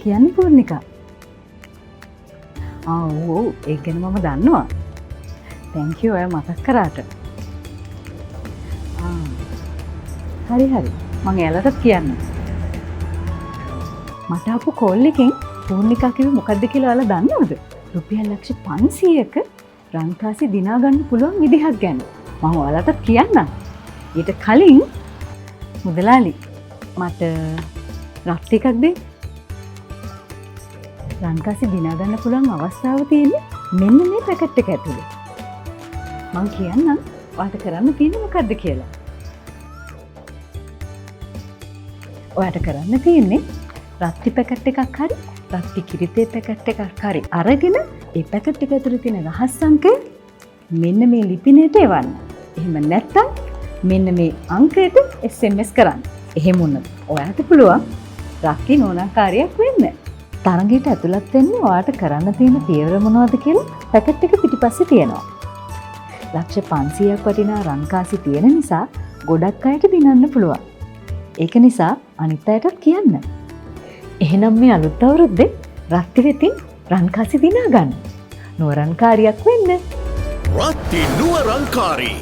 කියන්නේ පූර්ණිකා. ඔව් ඒක ගැන මම දන්නවා. thank you ඔය මතක් කරාට. හරි මම එයාලටත් කියන්නම්. මට ආපු කෝල් එකෙන් පූර්ණිකා කිව්වේ මොකද්ද කියලා ඔයාලා දන්නවද? රුපියල් ලක්ෂ 500ක රන්කාසි දිනා ගන්න පුළුවන් විදිහක් ගැන. මම ඔයාලටත් කියන්නම්. ඊට කලින් මුදලාලි මට රත් ටිකක් දෙන්න. රන්කාසි දිනා ගන්න පුළුවන් අවස්ථාව තියෙන්නේ මෙන්න මේ පැකට් එක ඇතුලේ. මං කියන්නම් ඔයාලට කරන්න තියෙන්නේ මොකද්ද කියලා. ඔයාලට කරන්න තියෙන්නේ රත්ති පැකට් එකක් හරි රත්ති කිරිතේ පැකට් එකක් හරි අරගෙන ඒ පැකට් එක ඇතුලේ තියෙන රහස් අංකය මෙන්න මේ ලිපිනයට එවන්න. එහෙම නැත්නම් මෙන්න මේ අංකයට SMS කරන්න. එහෙම වුණොත් ඔයාලට පුළුවන් රක්කි නෝනාකාරයක් වෙන්න. තරඟයට ඇතුළත් වෙන්න ඔයාලට කරන්න තියෙන පියවර මොනවද කියලා පැකට් එක පිටිපස්සේ තියෙනවා. ලක්ෂ 500ක් වටිනා රන්කාසි තියෙන නිසා ගොඩක් අයට දිනන්න පුළුවන්. ඒක නිසා අනිත් අයටත් කියන්න. එහෙනම් මේ අලුත් අවුරුද්දේ රත්ති වෙතින් රන්කාසි දිනා ගන්න. නුවරන්කාරියක් වෙන්න. රත්ති නුවරන්කාරී